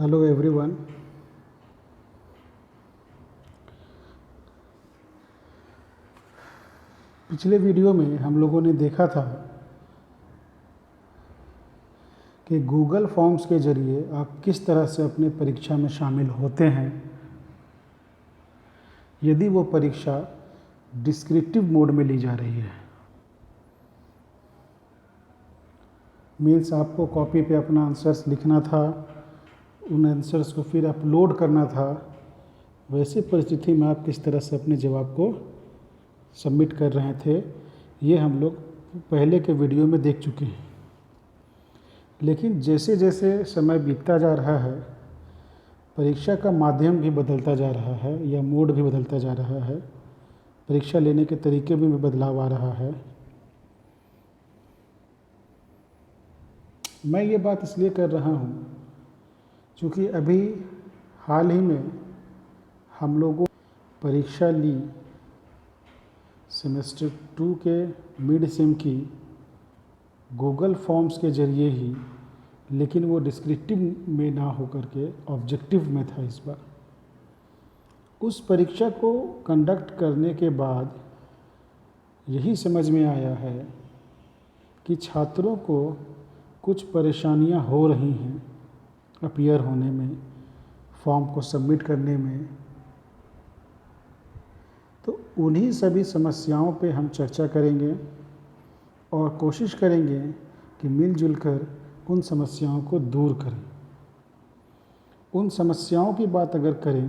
Hello everyone. पिछले video में हम लोगों ने देखा था कि गूगल फॉर्म्स के ज़रिए आप किस तरह से अपने परीक्षा में शामिल होते हैं यदि वो परीक्षा डिस्क्रिप्टिव मोड में ली जा रही है। मीन्स आपको कॉपी पे अपना आंसर्स लिखना था, उन आंसर्स को फिर अपलोड करना था। वैसी परिस्थिति में आप किस तरह से अपने जवाब को सबमिट कर रहे थे, ये हम लोग पहले के वीडियो में देख चुके हैं। लेकिन जैसे जैसे समय बीतता जा रहा है, परीक्षा का माध्यम भी बदलता जा रहा है या मोड भी बदलता जा रहा है, परीक्षा लेने के तरीके में भी बदलाव आ रहा है। मैं ये बात इसलिए कर रहा हूँ क्योंकि अभी हाल ही में हम लोगों परीक्षा ली सेमेस्टर 2 के मिड सेम की गूगल फॉर्म्स के ज़रिए ही, लेकिन वो डिस्क्रिप्टिव में ना होकर के ऑब्जेक्टिव में था इस बार। उस परीक्षा को कंडक्ट करने के बाद यही समझ में आया है कि छात्रों को कुछ परेशानियां हो रही हैं अपीयर होने में, फॉर्म को सबमिट करने में। तो उन्हीं सभी समस्याओं पे हम चर्चा करेंगे और कोशिश करेंगे कि मिलजुल कर उन समस्याओं को दूर करें। उन समस्याओं की बात अगर करें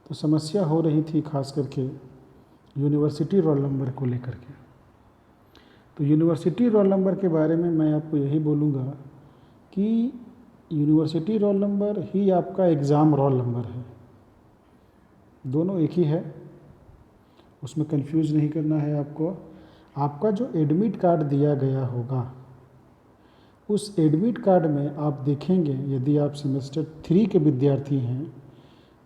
तो समस्या हो रही थी खास करके यूनिवर्सिटी रोल नंबर को लेकर के। तो यूनिवर्सिटी रोल नंबर के बारे में मैं आपको यही बोलूँगा कि यूनिवर्सिटी रोल नंबर ही आपका एग्ज़ाम रोल नंबर है, दोनों एक ही है, उसमें कंफ्यूज नहीं करना है आपको। आपका जो एडमिट कार्ड दिया गया होगा, उस एडमिट कार्ड में आप देखेंगे, यदि आप सेमेस्टर 3 के विद्यार्थी हैं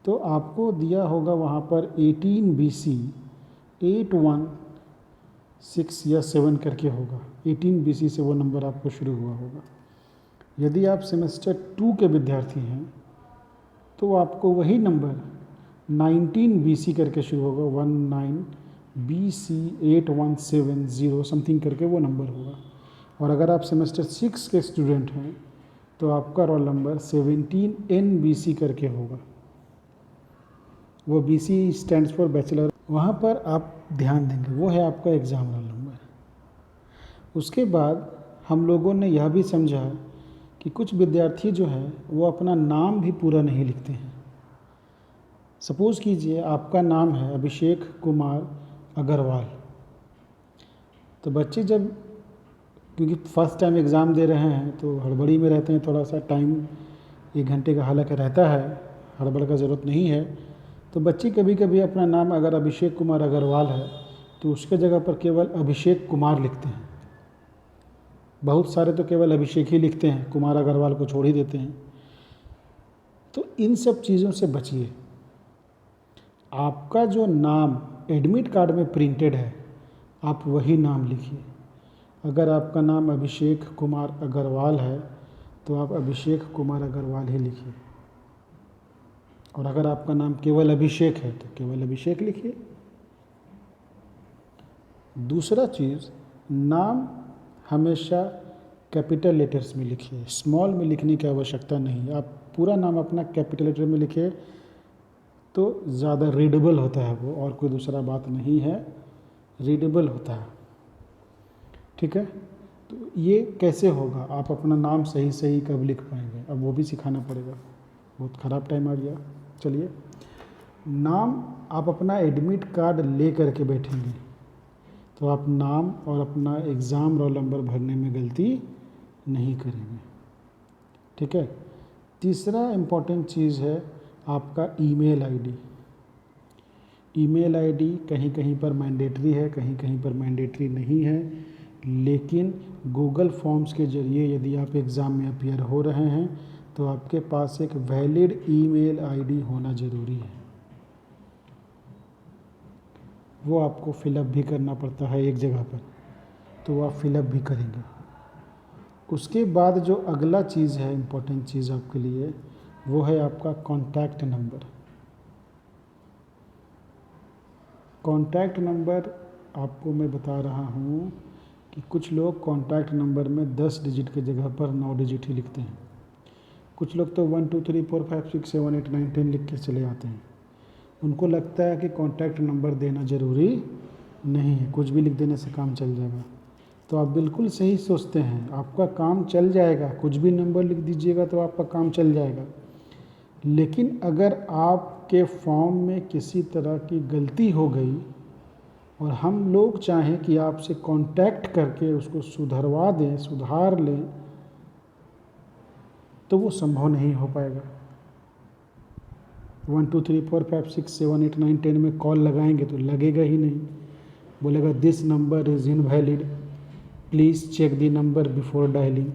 तो आपको दिया होगा वहाँ पर 18 BC 816 या 7 करके होगा। 18 BC से वो नंबर आपको शुरू हुआ होगा। यदि आप सेमेस्टर 2 के विद्यार्थी हैं तो आपको वही नंबर 19 BC करके शुरू होगा, 19 BC 8170 समथिंग करके वो नंबर होगा। और अगर आप सेमेस्टर 6 के स्टूडेंट हैं तो आपका रोल नंबर 17 NBC करके होगा। वो BC स्टैंड्स फॉर बैचलर, वहाँ पर आप ध्यान देंगे, वो है आपका एग्ज़ाम रोल नंबर। उसके बाद हम लोगों ने यह भी समझा कि कुछ विद्यार्थी जो है वो अपना नाम भी पूरा नहीं लिखते हैं। सपोज़ कीजिए आपका नाम है अभिषेक कुमार अग्रवाल, तो बच्चे जब, क्योंकि फर्स्ट टाइम एग्ज़ाम दे रहे हैं तो हड़बड़ी में रहते हैं, थोड़ा सा टाइम 1 घंटे का हालांकि रहता है, हड़बड़ का ज़रूरत नहीं है। तो बच्चे कभी कभी अपना नाम अगर अभिषेक कुमार अग्रवाल है तो उसके जगह पर केवल अभिषेक कुमार लिखते हैं। बहुत सारे तो केवल अभिषेक ही लिखते हैं, कुमार अग्रवाल को छोड़ ही देते हैं। तो इन सब चीज़ों से बचिए। आपका जो नाम एडमिट कार्ड में प्रिंटेड है आप वही नाम लिखिए। अगर आपका नाम अभिषेक कुमार अग्रवाल है तो आप अभिषेक कुमार अग्रवाल ही लिखिए, और अगर आपका नाम केवल अभिषेक है तो केवल अभिषेक लिखिए। दूसरा चीज़, नाम हमेशा कैपिटल लेटर्स में लिखिए, स्मॉल में लिखने की आवश्यकता नहीं। आप पूरा नाम अपना कैपिटल लेटर में लिखिए तो ज़्यादा रीडेबल होता है वो, और कोई दूसरा बात नहीं है, रीडेबल होता है। ठीक है, तो ये कैसे होगा, आप अपना नाम सही सही कब लिख पाएंगे, अब वो भी सिखाना पड़ेगा। बहुत ख़राब टाइम आ गया। चलिए, नाम आप अपना एडमिट कार्ड ले करके बैठेंगे तो आप नाम और अपना एग्ज़ाम रोल नंबर भरने में गलती नहीं करेंगे। ठीक है। तीसरा इम्पॉर्टेंट चीज़ है आपका ईमेल आईडी। ईमेल आईडी कहीं कहीं पर मैंडेटरी है, कहीं कहीं पर मैंडेटरी नहीं है, लेकिन गूगल फॉर्म्स के ज़रिए यदि आप एग्ज़ाम में अपीयर हो रहे हैं तो आपके पास एक वैलिड ईमेल आईडी होना ज़रूरी है। वो आपको फिलअप भी करना पड़ता है एक जगह पर, तो वो आप फिलअप भी करेंगे। उसके बाद जो अगला चीज़ है इम्पोर्टेंट चीज़ आपके लिए, वो है आपका कॉन्टैक्ट नंबर। कॉन्टैक्ट नंबर आपको मैं बता रहा हूँ कि कुछ लोग कॉन्टैक्ट नंबर में 10 डिजिट की जगह पर 9 डिजिट ही लिखते हैं। कुछ लोग तो 1 2 3 4 5 6 7 8 9 10 लिख के चले आते हैं। उनको लगता है कि कॉन्टैक्ट नंबर देना ज़रूरी नहीं है, कुछ भी लिख देने से काम चल जाएगा। तो आप बिल्कुल सही सोचते हैं, आपका काम चल जाएगा, कुछ भी नंबर लिख दीजिएगा तो आपका काम चल जाएगा। लेकिन अगर आपके फॉर्म में किसी तरह की गलती हो गई और हम लोग चाहें कि आपसे कांटेक्ट करके उसको सुधरवा दें, सुधार लें, तो वो संभव नहीं हो पाएगा। 1 2 3 4 5 6 7 8 9 10 में कॉल लगाएंगे तो लगेगा ही नहीं, बोलेगा this number is invalid, please check the number before dialing.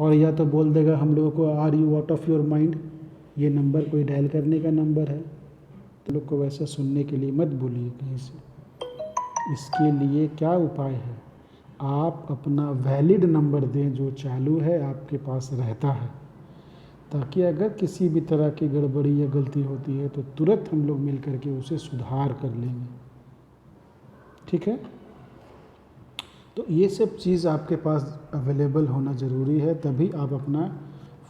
और या तो बोल देगा हम लोगों को are you out of your mind, ये नंबर कोई डायल करने का नंबर है। तो लोग को वैसा सुनने के लिए मत बोलिए कहीं से। इसके लिए क्या उपाय है, आप अपना वैलिड नंबर दें जो चालू है, आपके पास रहता है, ताकि अगर किसी भी तरह की गड़बड़ी या गलती होती है तो तुरंत हम लोग मिल करके उसे सुधार कर लेंगे। ठीक है, तो ये सब चीज़ आपके पास अवेलेबल होना ज़रूरी है, तभी आप अपना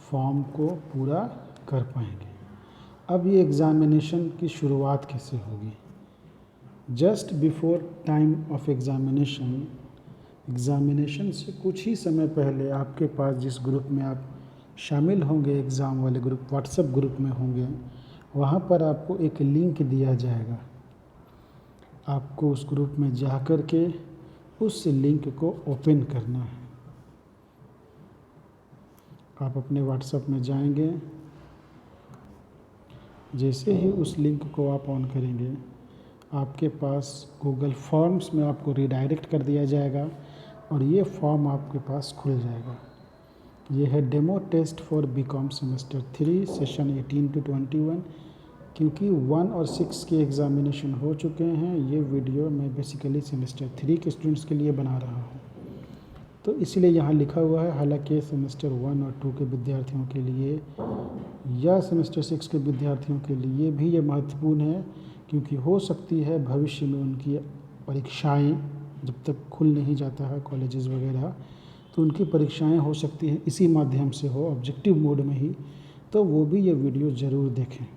फॉर्म को पूरा कर पाएंगे। अब ये एग्ज़ामिनेशन की शुरुआत कैसे होगी? Just before time of examination से कुछ ही समय पहले आपके पास जिस ग्रुप में आप शामिल होंगे, एग्ज़ाम वाले ग्रुप, व्हाट्सएप ग्रुप में होंगे, वहाँ पर आपको एक लिंक दिया जाएगा। आपको उस ग्रुप में जा कर के उस लिंक को ओपन करना है। आप अपने व्हाट्सएप में जाएंगे, जैसे ही उस लिंक को आप ऑन करेंगे, आपके पास गूगल फॉर्म्स में आपको रिडायरेक्ट कर दिया जाएगा और ये फॉर्म आपके पास खुल जाएगा। ये है demo test for BCom semester 3 session 18 to 21। क्योंकि 1 और 6 के एग्ज़ामिनेशन हो चुके हैं, ये वीडियो मैं बेसिकली सेमेस्टर 3 के स्टूडेंट्स के लिए बना रहा हूँ, तो इसलिए यहाँ लिखा हुआ है। हालांकि सेमेस्टर 1 और 2 के विद्यार्थियों के लिए या सेमेस्टर 6 के विद्यार्थियों के लिए भी ये महत्वपूर्ण है, क्योंकि हो सकती है भविष्य में उनकी परीक्षाएं, जब तक खुल नहीं जाता है कॉलेजेस वगैरह, तो उनकी परीक्षाएं हो सकती हैं इसी माध्यम से हो, ऑब्जेक्टिव मोड में ही, तो वो भी ये वीडियो ज़रूर देखें।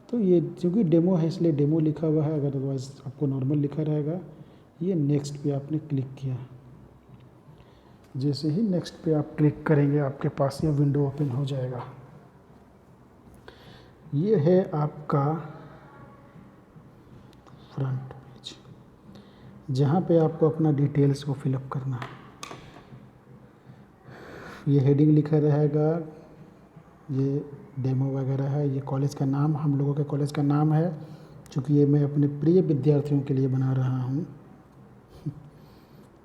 तो ये क्योंकि डेमो है इसलिए डेमो लिखा हुआ है, अदरवाइज़ आपको नॉर्मल लिखा रहेगा। ये नेक्स्ट पे आपने क्लिक किया, जैसे ही नेक्स्ट पे आप क्लिक करेंगे आपके पास ये विंडो ओपन हो जाएगा। ये है आपका फ्रंट पेज, जहाँ पे आपको अपना डिटेल्स को फिलअप करना है। ये हेडिंग लिखा रहेगा, ये डेमो वगैरह है, ये कॉलेज का नाम, हम लोगों के कॉलेज का नाम है, चूँकि ये मैं अपने प्रिय विद्यार्थियों के लिए बना रहा हूँ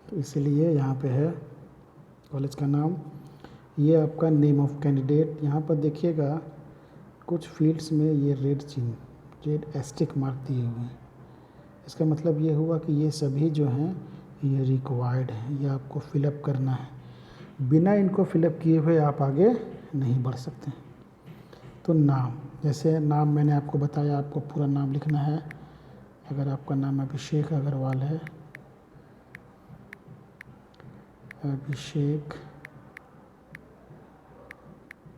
तो इसलिए यहाँ पे है कॉलेज का नाम। ये आपका नेम ऑफ कैंडिडेट, यहाँ पर देखिएगा कुछ फील्ड्स में ये रेड चिन्ह, रेड एस्टिक मार्क दिए हुए हैं। इसका मतलब ये हुआ कि ये सभी जो हैं ये रिक्वायर्ड हैं, ये आपको फिलअप करना है। बिना इनको फिलअप किए हुए आप आगे नहीं बढ़ सकते। तो नाम, जैसे नाम मैंने आपको बताया, आपको पूरा नाम लिखना है। अगर आपका नाम अभिषेक अग्रवाल है, अभिषेक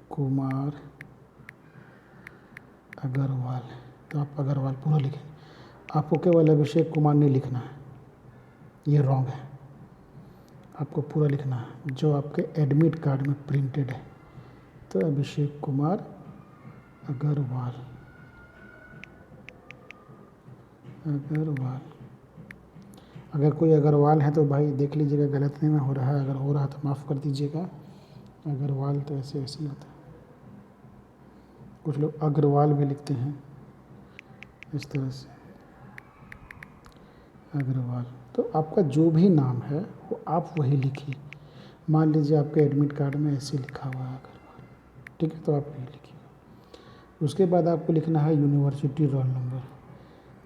कुमार अग्रवाल, तो आप अग्रवाल पूरा लिखें। आपको केवल अभिषेक कुमार नहीं लिखना है, ये रॉन्ग है, आपको पूरा लिखना है जो आपके एडमिट कार्ड में प्रिंटेड है। तो अभिषेक कुमार अग्रवाल, अग्रवाल। अगर कोई अग्रवाल है तो भाई देख लीजिएगा गलत नहीं में हो रहा है, अगर हो रहा तो माफ़ कर दीजिएगा। अग्रवाल तो ऐसे ऐसे ही होता है, कुछ लोग अग्रवाल भी लिखते हैं इस तरह से, अग्रवाल। तो आपका जो भी नाम है वो आप वही लिखिए। मान लीजिए आपके एडमिट कार्ड में ऐसे लिखा हुआ है अग्रवाल, ठीक है, तो आप वही लिखिए। उसके बाद आपको लिखना है यूनिवर्सिटी रोल नंबर।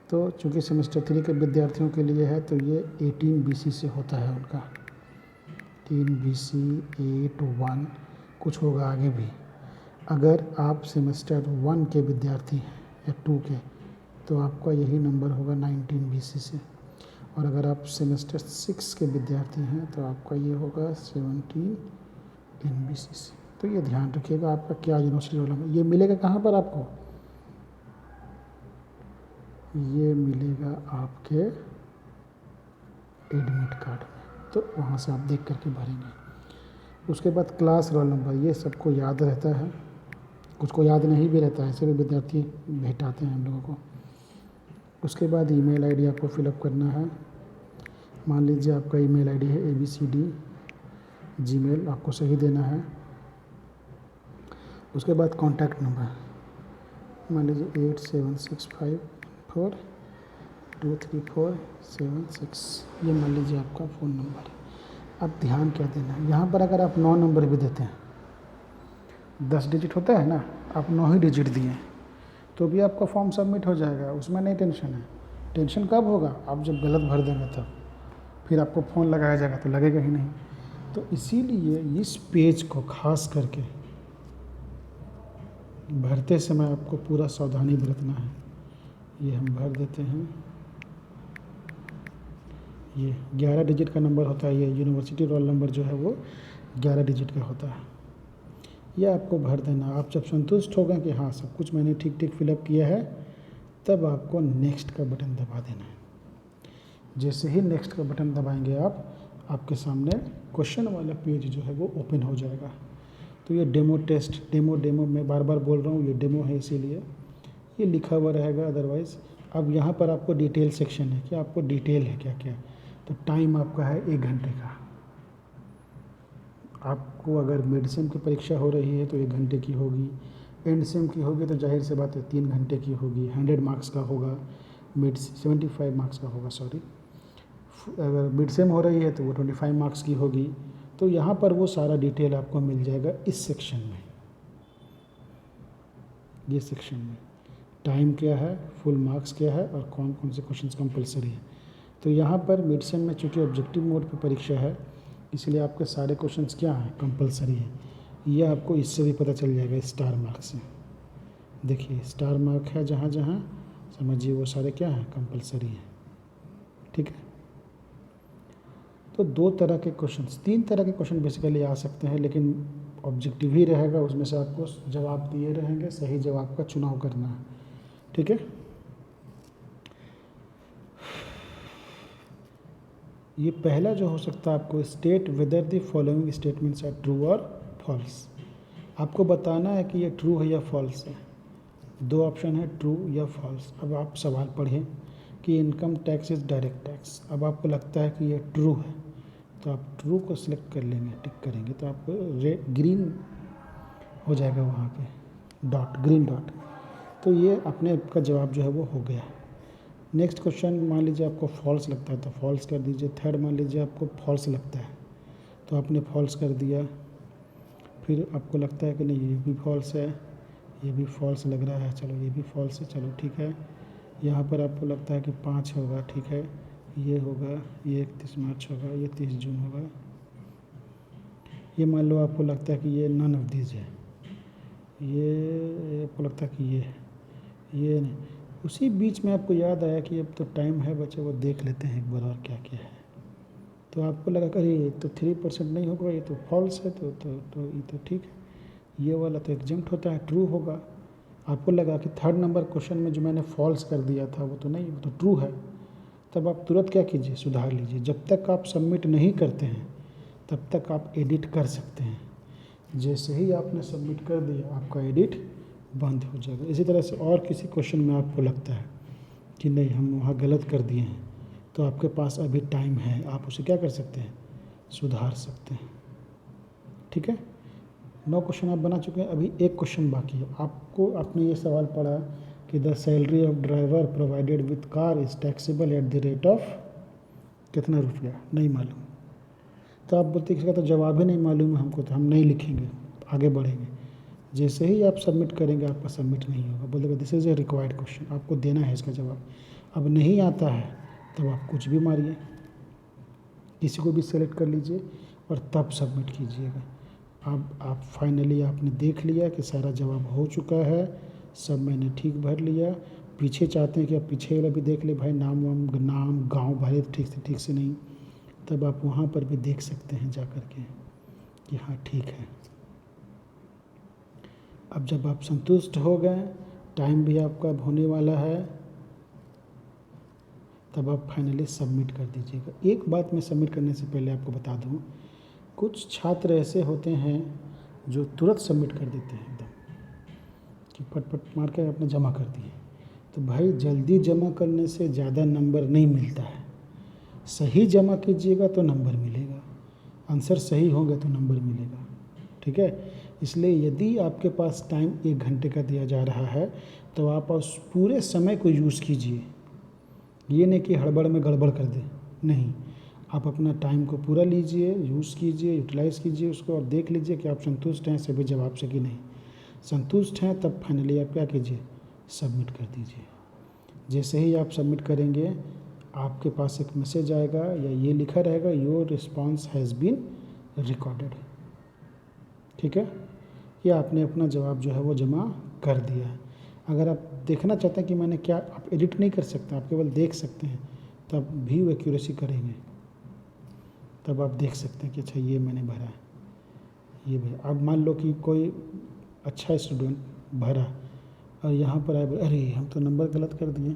तो चूँकि सेमेस्टर 3 के विद्यार्थियों के लिए है तो ये 18 BC से होता है उनका, 19BC81 कुछ होगा आगे भी। अगर आप सेमेस्टर 1 के विद्यार्थी हैं या 2 के, तो आपका यही नंबर होगा 19BC से, और अगर आप सेमेस्टर 6 के विद्यार्थी हैं तो आपका ये होगा 17NBC से। तो ये ध्यान रखिएगा आपका क्या यूनिवर्सिटी रोल नंबर। ये मिलेगा कहाँ पर आपको? ये मिलेगा आपके एडमिट कार्ड में, तो वहाँ से आप देख करके भरेंगे। उसके बाद क्लास रोल नंबर, ये सबको याद रहता है, कुछ को याद नहीं भी रहता है, ऐसे भी विद्यार्थी भेंटाते हैं हम लोगों को। उसके बाद ईमेल आईडी आपको फिलअप करना है। मान लीजिए आपका ईमेल आईडी है abcd@gmail, आपको सही देना है। उसके बाद कॉन्टैक्ट नंबर, मान लीजिए 8765423476, ये मान लीजिए आपका फ़ोन नंबर है। अब ध्यान क्या देना है, यहाँ पर अगर आप 9 नंबर भी देते हैं, 10 डिजिट होता है ना, आप 9 ही डिजिट दिए तो भी आपका फॉर्म सबमिट हो जाएगा, उसमें नहीं टेंशन है। टेंशन कब होगा? आप जब गलत भर देंगे तब, फिर आपको फ़ोन लगाया जाएगा तो लगेगा ही नहीं। तो इसीलिए इस पेज को खास करके भरते समय आपको पूरा सावधानी बरतना है। ये हम भर देते हैं, ये 11 डिजिट का नंबर होता है। ये यूनिवर्सिटी रोल नंबर जो है वो 11 डिजिट का होता है। यह आपको भर देना। आप जब संतुष्ट हो गए कि हाँ सब कुछ मैंने ठीक ठीक फिलअप किया है, तब आपको नेक्स्ट का बटन दबा देना है। जैसे ही नेक्स्ट का बटन दबाएंगे आप, आपके सामने क्वेश्चन वाला पेज जो है वो ओपन हो जाएगा। तो ये डेमो टेस्ट, डेमो मैं बार बार बोल रहा हूँ, ये डेमो है इसीलिए ये लिखा हुआ रहेगा, अदरवाइज़। अब यहाँ पर आपको डिटेल सेक्शन है कि आपको डिटेल है क्या क्या। तो टाइम आपका है 1 घंटे का। आपको अगर मिड सेम की परीक्षा हो रही है तो 1 घंटे की होगी, एंड सेम की होगी तो जाहिर सी बात है 3 घंटे की होगी। 100 मार्क्स का होगा, 75 मार्क्स का होगा, सॉरी। अगर मिड सेम हो रही है तो वो 25 मार्क्स की होगी। तो यहाँ पर वो सारा डिटेल आपको मिल जाएगा इस सेक्शन में। ये सेक्शन में टाइम क्या है, फुल मार्क्स क्या है, और कौन कौन से क्वेश्चंस कंपलसरी है। तो यहाँ पर मिड सेम में चूँकि ऑब्जेक्टिव मोड पे परीक्षा है, इसलिए आपके सारे क्वेश्चंस क्या हैं, कंपलसरी है। ये आपको इससे भी पता चल जाएगा, स्टार मार्क से। देखिए स्टार मार्क है जहाँ जहाँ, समझिए वो सारे क्या हैं, कंपलसरी हैं। ठीक है। तो 2 तरह के क्वेश्चंस, 3 तरह के क्वेश्चन बेसिकली आ सकते हैं, लेकिन ऑब्जेक्टिव ही रहेगा, उसमें से आपको जवाब दिए रहेंगे, सही जवाब का चुनाव करना है। ठीक है। ये पहला जो हो सकता है आपको, state whether the following statements are true और फॉल्स। आपको बताना है कि ये ट्रू है या फॉल्स है। 2 ऑप्शन है, ट्रू या फॉल्स। अब आप सवाल पढ़ें कि income tax is direct tax. अब आपको लगता है कि ये ट्रू है तो आप ट्रू को सिलेक्ट कर लेंगे, टिक करेंगे, तो आपको ग्रीन हो जाएगा वहाँ पे डॉट, ग्रीन डॉट। तो ये अपने आपका जवाब जो है वो हो गया। नेक्स्ट क्वेश्चन मान लीजिए आपको फॉल्स लगता है तो फॉल्स कर दीजिए। थर्ड मान लीजिए आपको फॉल्स लगता है तो आपने फॉल्स कर दिया। फिर आपको लगता है कि नहीं ये भी फॉल्स है, ये भी फॉल्स लग रहा है, चलो ये भी फॉल्स है, चलो ठीक है। यहाँ पर आपको लगता है कि 5 होगा, ठीक है, ये होगा, ये 31 मार्च होगा, ये 30 जून होगा। ये मान लो आपको लगता है कि ये नन ऑफ दीज है, ये आपको लगता है कि ये नहीं। उसी बीच में आपको याद आया कि अब तो टाइम है बच्चे, वो देख लेते हैं एक बार और क्या क्या है। तो आपको लगा कि अरे ये तो 3% नहीं होगा, ये तो फॉल्स है, तो ये तो ठीक है, ये वाला तो एग्जम्प्ट होता है, ट्रू होगा। आपको लगा कि 3rd नंबर क्वेश्चन में जो मैंने फॉल्स कर दिया था वो तो नहीं, वो तो ट्रू है। तब आप तुरंत क्या कीजिए, सुधार लीजिए। जब तक आप सबमिट नहीं करते हैं तब तक आप एडिट कर सकते हैं। जैसे ही आपने सबमिट कर दिया आपका एडिट बंद हो जाएगा। इसी तरह से और किसी क्वेश्चन में आपको लगता है कि नहीं हम वहाँ गलत कर दिए हैं, तो आपके पास अभी टाइम है, आप उसे क्या कर सकते हैं, सुधार सकते हैं। ठीक है। 9 क्वेश्चन आप बना चुके हैं, अभी एक क्वेश्चन बाकी है। आपको आपने ये सवाल पढ़ा कि the salary of driver provided with car is taxable at the rate of कितना रुपया, नहीं मालूम। तो आप बोलते किसी का तो जवाब ही नहीं मालूम है हमको, तो हम नहीं लिखेंगे, आगे बढ़ेंगे। जैसे ही आप सबमिट करेंगे आपका सबमिट नहीं होगा, बोलेगा this is a required question, आपको देना है इसका जवाब। अब नहीं आता है तब आप कुछ भी मारिए, किसी को भी सेलेक्ट कर लीजिए। और तब सबमिट कीजिएगा। अब आप फाइनली आपने देख लिया कि सारा जवाब हो चुका है, सब मैंने ठीक भर लिया। पीछे चाहते हैं कि आप पीछे वाला भी देख ले, भाई नाम गांव भरे ठीक से नहीं, तब आप वहाँ पर भी देख सकते हैं जा कर के कि हाँ ठीक है। अब जब आप संतुष्ट हो गए, टाइम भी आपका अब होने वाला है, तब आप फाइनली सबमिट कर दीजिएगा। एक बात मैं सबमिट करने से पहले आपको बता दूं, कुछ छात्र ऐसे होते हैं जो तुरंत सबमिट कर देते हैं एकदम कि पट मार के आपने जमा कर दिए। तो भाई जल्दी जमा करने से ज़्यादा नंबर नहीं मिलता है। सही जमा कीजिएगा तो नंबर मिलेगा, आंसर सही होगा तो नंबर मिलेगा, ठीक है। इसलिए यदि आपके पास टाइम 1 घंटे का दिया जा रहा है तो आप उस पूरे समय को यूज़ कीजिए। ये नहीं कि हड़बड़ में गड़बड़ कर दें, नहीं, आप अपना टाइम को पूरा लीजिए, यूज़ कीजिए, यूटिलाइज़ कीजिए उसको, और देख लीजिए कि आप संतुष्ट हैं सभी जवाब से कि नहीं। संतुष्ट हैं तब फाइनली आप क्या कीजिए, सबमिट कर दीजिए। जैसे ही आप सबमिट करेंगे आपके पास एक मैसेज आएगा या ये लिखा रहेगा, your response has been recorded, ठीक है, कि आपने अपना जवाब जो है वो जमा कर दिया है। अगर आप देखना चाहते हैं कि मैंने क्या, आप एडिट नहीं कर सकते, आप केवल देख सकते हैं, तब भी वो एक्यूरेसी करेंगे, तब आप देख सकते हैं कि अच्छा ये मैंने भरा है, ये भरा। अब मान लो कि कोई अच्छा स्टूडेंट भरा और यहाँ पर आए, अरे हम तो नंबर गलत कर दिए,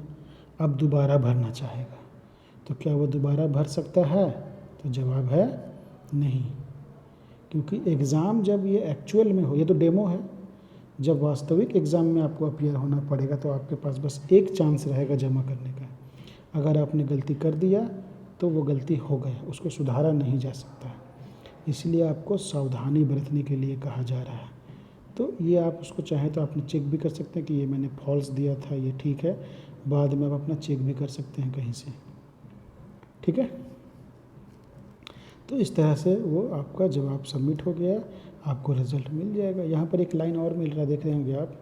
अब दोबारा भरना चाहेगा, तो क्या वो दोबारा भर सकता है? तो जवाब है नहीं, क्योंकि एग्ज़ाम जब ये एक्चुअल में हो, ये तो डेमो है, जब वास्तविक एग्ज़ाम में आपको अपीयर होना पड़ेगा तो आपके पास बस एक चांस रहेगा जमा करने का। अगर आपने गलती कर दिया तो वो गलती हो गया, उसको सुधारा नहीं जा सकता, इसलिए आपको सावधानी बरतने के लिए कहा जा रहा है। तो ये आप उसको चाहें तो आपने चेक भी कर सकते हैं कि ये मैंने फॉल्स दिया था, ये ठीक है, बाद में आप अपना चेक भी कर सकते हैं कहीं से, ठीक है। तो इस तरह से वो आपका जवाब सबमिट हो गया, आपको रिज़ल्ट मिल जाएगा। यहाँ पर एक लाइन और मिल रहा है, देख रहे होंगे आप,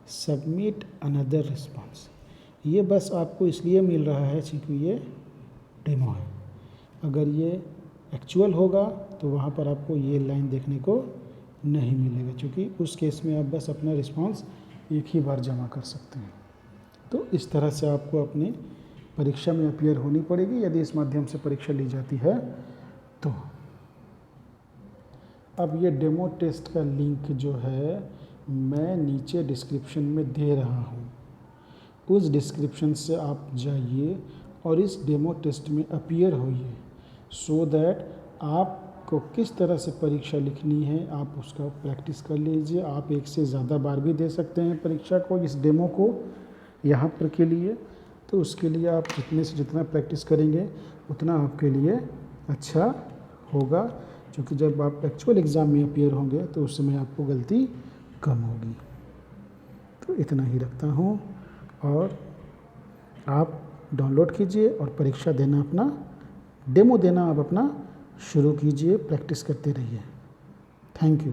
सबमिट अनदर रिस्पॉन्स। ये बस आपको इसलिए मिल रहा है क्योंकि ये डेमो है। अगर ये एक्चुअल होगा तो वहाँ पर आपको ये लाइन देखने को नहीं मिलेगा, क्योंकि उस केस में आप बस अपना रिस्पॉन्स एक ही बार जमा कर सकते हैं। तो इस तरह से आपको अपनी परीक्षा में अपीयर होनी पड़ेगी यदि इस माध्यम से परीक्षा ली जाती है तो। अब ये डेमो टेस्ट का लिंक जो है मैं नीचे डिस्क्रिप्शन में दे रहा हूँ, उस डिस्क्रिप्शन से आप जाइए और इस डेमो टेस्ट में अपीयर होइए, सो दैट आपको किस तरह से परीक्षा लिखनी है आप उसका प्रैक्टिस कर लीजिए। आप एक से ज़्यादा बार भी दे सकते हैं परीक्षा को, इस डेमो को यहाँ पर के लिए। तो उसके लिए आप जितने से जितना प्रैक्टिस करेंगे उतना आपके लिए अच्छा होगा, क्योंकि जब आप एक्चुअल एग्ज़ाम में अपीयर होंगे तो उस समय आपको गलती कम होगी। तो इतना ही रखता हूँ, और आप डाउनलोड कीजिए और परीक्षा देना, अपना डेमो देना आप अपना शुरू कीजिए, प्रैक्टिस करते रहिए। Thank you.